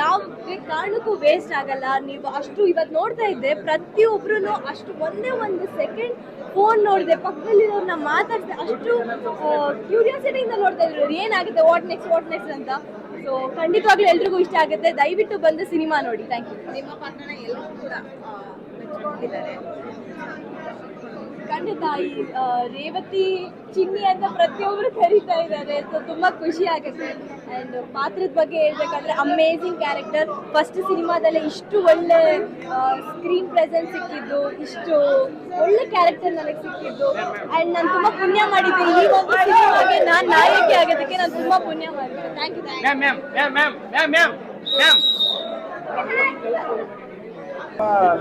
ಯಾವ ಕಾರಣಕ್ಕೂ ವೇಸ್ಟ್ ಆಗಲ್ಲ. ನೀವು ಅಷ್ಟು ಇವತ್ತು ನೋಡ್ತಾ ಇದ್ದೆ ಪ್ರತಿಯೊಬ್ರು ಅಷ್ಟು ಒಂದೇ ಒಂದು ಸೆಕೆಂಡ್ ಫೋನ್ ನೋಡಿದೆ, ಪಕ್ಕದಲ್ಲಿರೋರ್ನ ಮಾತಾಡಿದೆ, ಅಷ್ಟು ಕ್ಯೂರಿಯಾಸಿಟಿಯಿಂದ ನೋಡ್ತಾ ಇದ್ರು ಏನಾಗುತ್ತೆ, ವಾಟ್ ನೆಕ್ಸ್ಟ್ ಅಂತ. ಸೊ ಖಂಡಿತವಾಗ್ಲೂ ಎಲ್ರಿಗೂ ಇಷ್ಟ ಆಗುತ್ತೆ. ದಯವಿಟ್ಟು ಬಂದು ಸಿನಿಮಾ ನೋಡಿ. Thank you. ನಿಮ್ಮ ಪಾತ್ರನ ಎಲ್ಲರೂ ಕೂಡ ಮೆಚ್ಚಿಕೊಂಡಿದ್ದಾರೆ. ಖಂಡಿತ ಈ ರೇವತಿ ಚಿನ್ನಿ ಅಂತ ಪ್ರತಿಯೊಬ್ಬರು ಕರೀತಾ ಇದ್ದಾರೆ. ಸೊ ತುಂಬ ಖುಷಿ ಆಗುತ್ತೆ. ಆ್ಯಂಡ್ ಪಾತ್ರದ ಬಗ್ಗೆ ಹೇಳ್ಬೇಕಂದ್ರೆ ಅಮೇಝಿಂಗ್ ಕ್ಯಾರೆಕ್ಟರ್. ಫಸ್ಟ್ ಸಿನಿಮಾದಲ್ಲೇ ಇಷ್ಟು ಒಳ್ಳೆ ಸ್ಕ್ರೀನ್ ಪ್ರೆಸೆನ್ಸ್ ಸಿಕ್ಕಿದ್ದು, ಇಷ್ಟು ಒಳ್ಳೆ ಕ್ಯಾರೆಕ್ಟರ್ ನನಗೆ ಸಿಕ್ಕಿದ್ದು. ಆ್ಯಂಡ್ ನಾನು ತುಂಬ ಪುಣ್ಯ ಮಾಡಿದ್ದೆ ಈ ಒಂದು ಸಿನಿಮಾಗೆ ನಾನು ನಾಯಕಿ ಆಗೋದಕ್ಕೆ. ನಾನು ತುಂಬ ಪುಣ್ಯ ಮಾಡಿದ್ದೆ. Thank you.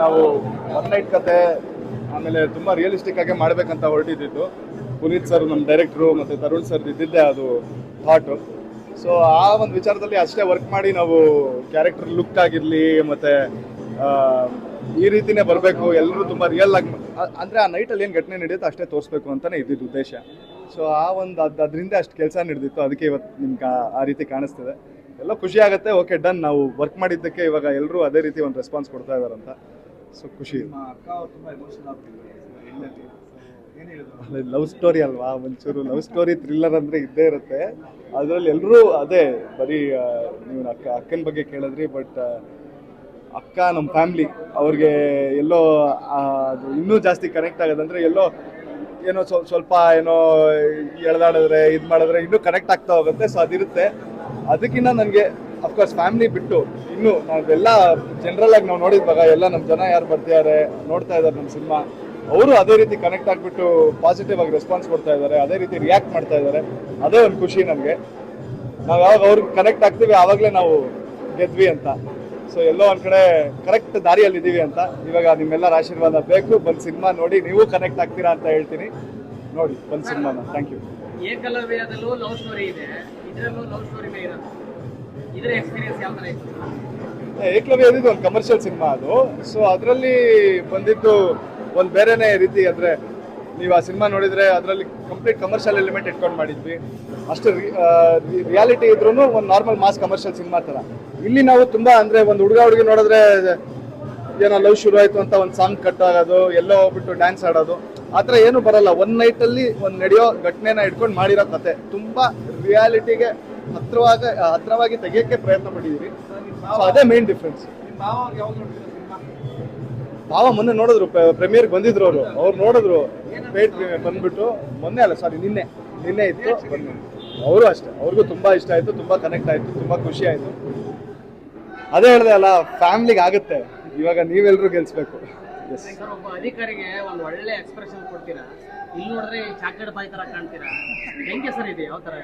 ನಾವು ಒನ್ ನೈಟ್ ಕತೆ ಆಮೇಲೆ ತುಂಬ ರಿಯಲಿಸ್ಟಿಕ್ ಆಗಿ ಮಾಡಬೇಕಂತ ಹೊರಟಿದ್ದು. ಪುನೀತ್ ಸರ್ ನಮ್ಮ ಡೈರೆಕ್ಟ್ರು ಮತ್ತು ತರುಣ್ ಸರ್ ಇದ್ದಿದ್ದೆ ಅದು ಥಾಟು. ಸೊ ಆ ಒಂದು ವಿಚಾರದಲ್ಲಿ ಅಷ್ಟೇ ವರ್ಕ್ ಮಾಡಿ ನಾವು ಕ್ಯಾರೆಕ್ಟರ್ ಲುಕ್ ಆಗಿರಲಿ ಮತ್ತು ಈ ರೀತಿನೇ ಬರಬೇಕು, ಎಲ್ಲರೂ ತುಂಬ ರಿಯಲ್ ಆಗಿ ಅಂದರೆ ಆ ನೈಟಲ್ಲಿ ಏನು ಘಟನೆ ನಡೆಯುತ್ತೋ ಅಷ್ಟೇ ತೋರಿಸ್ಬೇಕು ಅಂತಲೇ ಇದ್ದಿದ್ದು ಉದ್ದೇಶ. ಸೊ ಆ ಒಂದು ಅದರಿಂದ ಅಷ್ಟು ಕೆಲಸ ನಡೆದಿತ್ತು. ಅದಕ್ಕೆ ಇವತ್ತು ನಿಮ್ಗೆ ಆ ರೀತಿ ಕಾಣಿಸ್ತಿದೆ. ಎಲ್ಲ ಖುಷಿ ಆಗುತ್ತೆ. ಓಕೆ ಡನ್, ನಾವು ವರ್ಕ್ ಮಾಡಿದ್ದಕ್ಕೆ ಇವಾಗ ಎಲ್ಲರೂ ಅದೇ ರೀತಿ ಒಂದು ರೆಸ್ಪಾನ್ಸ್ ಕೊಡ್ತಾ ಇದ್ದಾರಂತ. ಸೊ ಖುಷಿ. ಲವ್ ಸ್ಟೋರಿ ಅಲ್ವಾ, ಒಂಚೂರು ಲವ್ ಸ್ಟೋರಿ ಥ್ರಿಲ್ಲರ್ ಅಂದರೆ ಇದ್ದೇ ಇರುತ್ತೆ. ಅದರಲ್ಲಿ ಎಲ್ಲರೂ ಅದೇ ಬರೀ ನೀವು ಅಕ್ಕನ ಬಗ್ಗೆ ಕೇಳಿದ್ರಿ, ಬಟ್ ಅಕ್ಕ ನಮ್ಮ ಫ್ಯಾಮ್ಲಿ ಅವ್ರಿಗೆ ಎಲ್ಲೋ ಅದು ಇನ್ನೂ ಜಾಸ್ತಿ ಕನೆಕ್ಟ್ ಆಗೋದಂದರೆ ಎಲ್ಲೋ ಏನೋ ಸ್ವಲ್ಪ ಏನೋ ಎಳೆದಾಡಿದ್ರೆ ಇದು ಮಾಡಿದ್ರೆ ಇನ್ನೂ ಕನೆಕ್ಟ್ ಆಗ್ತಾ ಹೋಗುತ್ತೆ. ಸೊ ಅದಿರುತ್ತೆ. ಅದಕ್ಕಿಂತ ನನಗೆ ಅಫ್ಕೋರ್ಸ್ ಫ್ಯಾಮಿಲಿ ಬಿಟ್ಟು ಇನ್ನೂ ನಾವೆಲ್ಲ ಜನರಲ್ ಆಗಿ ನಾವು ನೋಡಿದ್ವಾಗ ಎಲ್ಲ ನಮ್ಮ ಜನ ಯಾರು ಬರ್ತಿದ್ದಾರೆ ನೋಡ್ತಾ ಇದ್ದಾರೆ ನಮ್ಮ ಸಿನಿಮಾ, ಅವರು ಅದೇ ರೀತಿ ಕನೆಕ್ಟ್ ಆಗಿಬಿಟ್ಟು ಪಾಸಿಟಿವ್ ಆಗಿ ರೆಸ್ಪಾನ್ಸ್ ಕೊಡ್ತಾ ಇದ್ದಾರೆ, ಅದೇ ರೀತಿ ರಿಯಾಕ್ಟ್ ಮಾಡ್ತಾ ಇದ್ದಾರೆ. ಅದೇ ಒಂದು ಖುಷಿ ನನಗೆ. ನಾವು ಯಾವಾಗ ಅವ್ರಿಗೆ ಕನೆಕ್ಟ್ ಆಗ್ತೀವಿ ಆವಾಗಲೇ ನಾವು ಗೆದ್ವಿ ಅಂತ. ಸೊ ಎಲ್ಲೋ ಒಂದು ಕಡೆ ಕರೆಕ್ಟ್ ದಾರಿಯಲ್ಲಿ ಇದ್ದೀವಿ ಅಂತ. ಇವಾಗ ನಿಮ್ಮೆಲ್ಲರ ಆಶೀರ್ವಾದ ಬೇಕು. ಬಂದು ಸಿನಿಮಾ ನೋಡಿ, ನೀವು ಕನೆಕ್ಟ್ ಆಗ್ತೀರಾ ಅಂತ ಹೇಳ್ತೀನಿ. ನೋಡಿ ಬಂದು ಸಿನಿಮಾನ. Thank you. ಏಕಲವ್ಯದಲ್ಲೂ ಲವ್ ಸ್ಟೋರಿ ಇದೆ, ಇದರಲ್ಲೂ ಲವ್ ಸ್ಟೋರಿನೇ ಇರೋದು. ಇದರ ಎಕ್ಸ್ಪೀರಿಯನ್ಸ್ ಯಾವ ಥರ ಇತ್ತು? ಏಕಲವ್ಯ ಇದು ಒಂದು ಕಮರ್ಷಿಯಲ್ ಸಿನಿಮಾ ಅದು. ಸೊ ಅದರಲ್ಲಿ ಬಂದಿದ್ದು ಒಂದು ಬೇರೆನೇ ರೀತಿ. ಅಂದರೆ ನೀವು ಆ ಸಿನಿಮಾ ನೋಡಿದರೆ ಅದರಲ್ಲಿ ಕಂಪ್ಲೀಟ್ ಕಮರ್ಷಿಯಲ್ ಎಲಿಮೆಂಟ್ ಇಟ್ಕೊಂಡು ಮಾಡಿದ್ವಿ. ಅಷ್ಟು ರಿಯಾಲಿಟಿ ಇದ್ರೂ ಒಂದು ನಾರ್ಮಲ್ ಮಾಸ್ ಕಮರ್ಷಿಯಲ್ ಸಿನಿಮಾ ಥರ. ಇಲ್ಲಿ ನಾವು ತುಂಬ ಅಂದರೆ ಒಂದು ಹುಡುಗಿ ನೋಡಿದ್ರೆ ಏನೋ ಲವ್ ಶುರು ಆಯಿತು ಅಂತ ಒಂದು ಸಾಂಗ್ ಕಟ್ ಆಗೋದು, ಎಲ್ಲೋ ಹೋಗ್ಬಿಟ್ಟು ಡ್ಯಾನ್ಸ್ ಆಡೋದು, ಆ ಥರ ಏನೂ ಬರಲ್ಲ. ಒನ್ ನೈಟಲ್ಲಿ ಒಂದು ನಡೆಯೋ ಘಟನೆನ ಇಟ್ಕೊಂಡು ಮಾಡಿರೋ ಕತೆ. ತುಂಬ ರಿಯಾಲಿಟಿಗೆ ಹತ್ರವಾಗಿ ತೆಗಿಯೋಕ್ಕೆ ಪ್ರಯತ್ನ ಪಟ್ಟಿದ್ದೀವಿ. ಸೊ ಅದೇ ಮೇನ್ ಡಿಫ್ರೆನ್ಸ್. ಭಾವ ಮೊನ್ನೆ ನೋಡಿದ್ರು, ಪ್ರೀಮಿಯರ್ಗೆ ಬಂದಿದ್ರು ಅವ್ರು ನೋಡಿದ್ರು. ಪೇಡ್ ಪ್ರೀಮಿಯರ್ ಬಂದ್ಬಿಟ್ಟು ನಿನ್ನೆ ಇತ್ತು ಬಂದು. ಅವರು ಅಷ್ಟೇ, ಅವ್ರಿಗೂ ತುಂಬ ಇಷ್ಟ ಆಯಿತು, ತುಂಬ ಕನೆಕ್ಟ್ ಆಯಿತು, ತುಂಬ ಖುಷಿ ಆಯಿತು. ಅದೇ ಹೇಳಿದೆ ಅಲ್ಲ, ಫ್ಯಾಮಿಲಿಗೆ ಆಗುತ್ತೆ. ಇವಾಗ ನೀವೆಲ್ಲರೂ ಗೆಲ್ಸ್ಬೇಕು. ಒಬ್ಬ ಅಧಿಕಾರಿಗೆ ಒಂದು ಒಳ್ಳೆ ಎಕ್ಸ್ಪ್ರೆಷನ್ ಕೊಡ್ತೀರಾ, ಇಲ್ಲಿ ನೋಡಿದ್ರೆ ಚಾಕ್ಲೇಟ್ ಬಾಯ್ ತರ ಕಾಣ್ತೀರಾ. ಹೆಂಗೆ ಸರ್ ಇದೆ? ಯಾವ ತರ?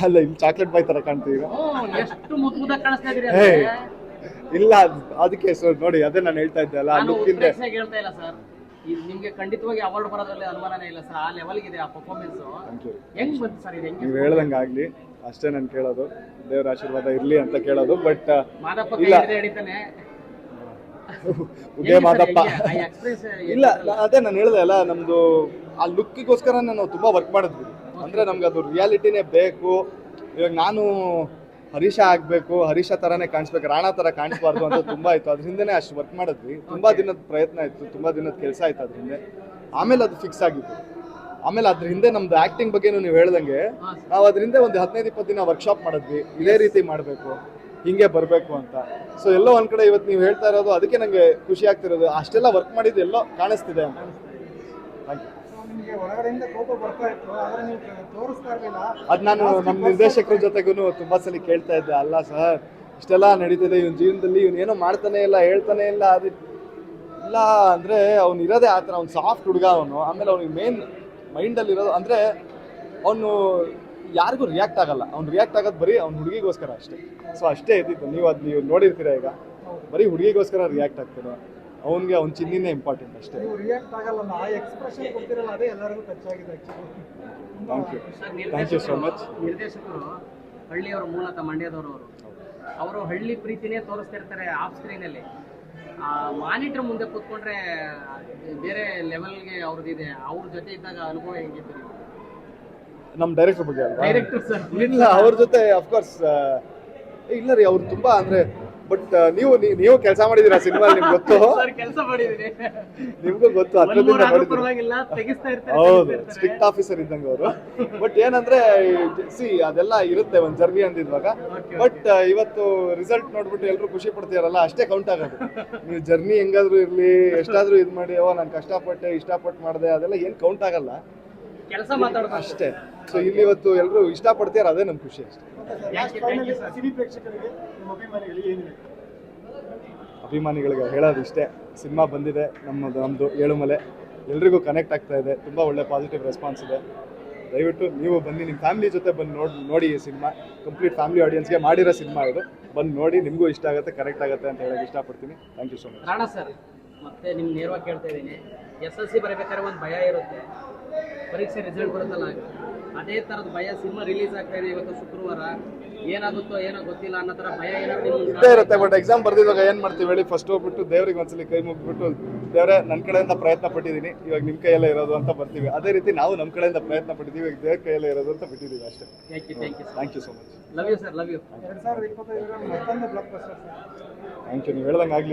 ಅಲ್ಲ, ಇಲ್ಲಿ ಚಾಕ್ಲೇಟ್ ಬಾಯ್ ತರ ಕಾಣ್ತೀವಿ. ಎಷ್ಟು ಮುದ್ದಾಗಿ ಕಾಣಿಸ್ತಾ ಇದ್ರಿ. ಇಲ್ಲ, ಅದಕ್ಕೆ ಸರ್ ನೋಡಿ, ಅದೇ ನಾನು ಹೇಳ್ತಾ ಇದ್ದೆ ಅಲ್ಲ, ಹೇಳ್ತಾ ಇಲ್ಲ ಸರ್. ನಿಮ್ಗೆ ಖಂಡಿತವಾಗಿ ಅವಾರ್ಡ್ ಬರೋದ್ರಲ್ಲಿ ಅನುಮಾನನೇ ಇಲ್ಲ ಸರ್. ಆ ಲೆವೆಲ್ಗೆ ಇದೆ ಆ ಪರ್ಫಾರ್ಮೆನ್ಸ್. ಹೆಂಗ್ ಬಂತು ಸರ್ ಇದು? ನೀವು ಹೇಳ್ದಂಗೆ ಆಗ್ಲಿ ಅಷ್ಟೇ ನಾನು ಕೇಳೋದು. ದೇವರ ಆಶೀರ್ವಾದ ಇರ್ಲಿ ಅಂತ ಕೇಳೋದು. ಬಟ್ ಉದಯ ಮಾದಪ್ಪ ಇಲ್ಲ, ಅದೇ ನಾನು ಹೇಳ್ದೆ ಅಲ್ಲ, ನಮ್ದು ಆ ಲುಕ್ಕಿಗೋಸ್ಕರ ನಾವು ತುಂಬಾ ವರ್ಕ್ ಮಾಡಿದ್ವಿ. ಅಂದ್ರೆ ನಮ್ಗೆ ಅದು ರಿಯಾಲಿಟಿನೇ ಬೇಕು. ಇವಾಗ ನಾನು ಹರೀಶ ಆಗ್ಬೇಕು, ಹರೀಶ ತರಾನೇ ಕಾಣಿಸ್ಬೇಕು, ರಾಣಾ ತರ ಕಾಣಿಸ್ಬಾರ್ದು ಅಂತ ತುಂಬಾ ಇತ್ತು. ಅದ್ರಿಂದನೇ ಅಷ್ಟು ವರ್ಕ್ ಮಾಡಿದ್ವಿ. ತುಂಬಾ ದಿನದ ಪ್ರಯತ್ನ ಇತ್ತು, ತುಂಬಾ ದಿನದ ಕೆಲಸ ಆಯ್ತು ಅದ್ರಿಂದ. ಆಮೇಲೆ ಅದು ಫಿಕ್ಸ್ ಆಗಿತ್ತು. ಆಮೇಲೆ ಅದ್ರ ಹಿಂದೆ ನಮ್ದು ಆಕ್ಟಿಂಗ್ ಬಗ್ಗೆನೂ ನೀವು ಹೇಳ್ದಂಗೆ ನಾವು ಅದ್ರಿಂದ ಒಂದು 15-20 ದಿನ ವರ್ಕ್ಶಾಪ್ ಮಾಡಿದ್ವಿ. ಇದೇ ರೀತಿ ಮಾಡಬೇಕು, ಹಿಂಗೆ ಬರಬೇಕು ಅಂತ. ಸೊ ಎಲ್ಲೋ ಒಂದ್ ಕಡೆ ಇವತ್ತು ನೀವು ಹೇಳ್ತಾ ಇರೋದು, ಅದಕ್ಕೆ ನಂಗೆ ಖುಷಿ ಆಗ್ತಿರೋದು. ಅಷ್ಟೆಲ್ಲ ವರ್ಕ್ ಮಾಡಿದ್ದು ಎಲ್ಲೋ ಕಾಣಿಸ್ತಿದೆ ಅಂತ. Thank you. ಅದು ನಾನು ನಮ್ಮ ನಿರ್ದೇಶಕರ ಜೊತೆಗೂ ತುಂಬಾ ಸಲ ಕೇಳ್ತಾ ಇದ್ದೆ. ಅಲ್ಲ ಸರ್, ಇಷ್ಟೆಲ್ಲ ನಡೀತಿದೆ ಇವನ್ ಜೀವನದಲ್ಲಿ, ಇವನು ಏನೋ ಮಾಡ್ತಾನೆ ಇಲ್ಲ, ಹೇಳ್ತಾನೆ ಇಲ್ಲ. ಅದು ಇಲ್ಲ ಅಂದರೆ ಅವ್ನು ಇರೋದೇ ಆ ಥರ. ಅವ್ನು ಸಾಫ್ಟ್ ಹುಡುಗ ಅವನು. ಆಮೇಲೆ ಅವ್ನಿಗೆ ಮೇನ್ ಮೈಂಡಲ್ಲಿ ಇರೋದು ಅಂದರೆ ಅವನು ಯಾರಿಗೂ ರಿಯಾಕ್ಟ್ ಆಗಲ್ಲ. ಅವ್ನು ರಿಯಾಕ್ಟ್ ಆಗೋದು ಬರೀ ಅವ್ನ ಹುಡುಗಿಗೋಸ್ಕರ ಅಷ್ಟೇ. ಸೊ ಅಷ್ಟೇ ಇದ್ದಿತ್ತು. ನೀವು ನೋಡಿರ್ತೀರ, ಈಗ ಬರೀ ಹುಡುಗಿಗೋಸ್ಕರ ರಿಯಾಕ್ಟ್ ಆಗ್ತಾರೆ. ಅವನಿಗೆ ಅವ್ನ ಚಿನ್ನಿನೇ ಇಂಪಾರ್ಟೆಂಟ್ ಅಷ್ಟೇ. Thank you so much. ನಿರ್ದೇಶಕರು ಹಳ್ಳಿಯವರು, ಮೂಲತಃ ಮಂಡ್ಯದವರು. ಅವರು ಹಳ್ಳಿ ಪ್ರೀತಿನೇ ತೋರಿಸ್ತಿರ್ತಾರೆ ಆಫ್ ಸ್ಕ್ರೀನಲ್ಲಿ. ಮಾನಿಟರ್ ಮುಂದೆ ಕೂತ್ಕೊಂಡ್ರೆ ಬೇರೆ ಲೆವೆಲ್ಗೆ ಅವ್ರದ್ದಿದೆ. ಅವ್ರ ಜೊತೆ ಇದ್ದಾಗ ಅನುಭವ ಹೆಂಗಿತ್ತು? ನಮ್ಮ ಡೈರೆಕ್ಟರ್ ಬಗ್ಗೆ ಅಲ್ವಾ? ಡೈರೆಕ್ಟರ್ ಸರ್ ಇಲ್ಲ, ಅವ್ರ ಜೊತೆ ಅಫ್ಕೋರ್ಸ್ ಇಲ್ಲ ರೀ. ಅವ್ರು ತುಂಬ ಅಂದರೆ ಬಟ್ ನೀವು ಕೆಲಸ ಮಾಡಿದೀರಾ ಸಿನಿಮಾ ನಿಮ್ಗೆ ಗೊತ್ತು, ಸರ್ ಕೆಲಸ ಮಾಡಿದೀನಿ, ನಿಮ್ಗೂ ಗೊತ್ತು, ಹತ್ರದಿಂದ ಮಾಡಿದ್ದೀರಾ. ಪರವಾಗಿಲ್ಲ, ತೆಗಿಸ್ತಾ ಇರ್ತಾರೆ. ಹೌದು, ಸ್ಟ್ರಿಕ್ಟ್ ಆಫೀಸರ್ ಇದ್ದಂಗೆ ಅವರು. ಬಟ್ ಏನಂದ್ರೆ ಅದೆಲ್ಲ ಇರುತ್ತೆ ಒಂದು ಜರ್ನಿ ಅಂದಿದ್ವಾಗ. ಬಟ್ ಇವತ್ತು ರಿಸಲ್ಟ್ ನೋಡ್ಬಿಟ್ಟು ಎಲ್ಲರೂ ಖುಷಿ ಪಡ್ತೀರಲ್ಲ, ಅಷ್ಟೇ ಕೌಂಟ್ ಆಗೋದು. ನೀವು ಜರ್ನಿ ಹೆಂಗಾದ್ರೂ ಇರ್ಲಿ, ಎಷ್ಟಾದ್ರೂ ಇದು ಮಾಡಿ, ನಾನು ಕಷ್ಟಪಟ್ಟೆ ಇಷ್ಟಪಟ್ಟು ಮಾಡಿದೆ, ಅದೆಲ್ಲ ಏನು ಕೌಂಟ್ ಆಗಲ್ಲ, ಕೆಲಸ ಮಾತಾಡೋದು ಅಷ್ಟೇ. ಸೊ ಇಲ್ಲಿ ಇವತ್ತು ಎಲ್ಲರೂ ಇಷ್ಟಪಡ್ತೀರ, ಅದೇ ನಮ್ ಖುಷಿ ಅಷ್ಟೇ. ಅಭಿಮಾನಿಗಳಿಗೆ ಹೇಳೋದು ಇಷ್ಟೇ, ಸಿನಿಮಾ ಬಂದಿದೆ, ನಮ್ಮದು ಏಳುಮಲೆ ಎಲ್ರಿಗೂ ಕನೆಕ್ಟ್ ಆಗ್ತಾ ಇದೆ, ತುಂಬ ಒಳ್ಳೆ ಪಾಸಿಟಿವ್ ರೆಸ್ಪಾನ್ಸ್ ಇದೆ. ದಯವಿಟ್ಟು ನೀವು ಬನ್ನಿ, ನಿಮ್ಮ ಫ್ಯಾಮಿಲಿ ಜೊತೆ ಬಂದು ನೋಡಿ ಈ ಸಿನಿಮಾ. ಕಂಪ್ಲೀಟ್ ಫ್ಯಾಮಿಲಿ ಆಡಿಯನ್ಸ್ಗೆ ಮಾಡಿರೋ ಸಿನಿಮಾ ಇದು. ಬಂದು ನೋಡಿ, ನಿಮಗೂ ಇಷ್ಟ ಆಗುತ್ತೆ, ಕನೆಕ್ಟ್ ಆಗುತ್ತೆ ಅಂತ ಹೇಳಕ್ಕೆ ಇಷ್ಟಪಡ್ತೀನಿ. Thank you so much. Rana sir, ಮತ್ತೆ ನಿಮ್ಗೆ ನೇರವಾಗಿ ಕೇಳ್ತಾ ಇದ್ದೀನಿ, SSC ಬರೀಬೇಕಾದ್ರೆ ಒಂದು ಭಯ ಇರುತ್ತೆ, ಪರೀಕ್ಷೆ ರಿಸಲ್ಟ್ ಬರುತ್ತಲ್ಲ, ಅದೇ ಥರದ ಭಯ ಸಿನಿಮಾ ರಿಲೀಸ್ ಆಗ್ತಾ ಇದೆ ಇವತ್ತು ಶುಕ್ರವಾರ, ಏನಾಗುತ್ತೋ ಏನೋ ಗೊತ್ತಿಲ್ಲ ಅನ್ನೋ ಥರ ಭಯ ಏನಾದ್ರು ಇದ್ದೇ ಇರುತ್ತೆ. ಬಟ್ ಎಕ್ಸಾಮ್ ಬರ್ದಿದ್ದಾಗ ಏನು ಮಾಡ್ತೀವಿ ಹೇಳಿ, ಫಸ್ಟ್ ಹೋಗ್ಬಿಟ್ಟು ದೇವ್ರಿಗೆ ಒಂದ್ಸಲಿ ಕೈ ಮುಗ್ಬಿಟ್ಟು, ದೇವರೇ ನನ್ನ ಕಡೆಯಿಂದ ಪ್ರಯತ್ನ ಪಟ್ಟಿದ್ದೀನಿ, ಇವಾಗ ನಿಮ್ಮ ಕೈಯಲ್ಲೇ ಇರೋದು ಅಂತ ಬರ್ತೀವಿ. ಅದೇ ರೀತಿ ನಾವು ನಮ್ಮ ಕಡೆಯಿಂದ ಪ್ರಯತ್ನ ಪಟ್ಟಿದ್ದೀವಿ, ಇವಾಗ ದೇವ್ರ ಕೈಯಲ್ಲೇ ಇರೋದು ಅಂತ ಬಿಟ್ಟಿದ್ದೀವಿ ಅಷ್ಟೇ. Thank you so much. Love you sir, love you. Thank you, ನೀವು ಹೇಳ್ದಂಗೆ ಆಗಲಿ.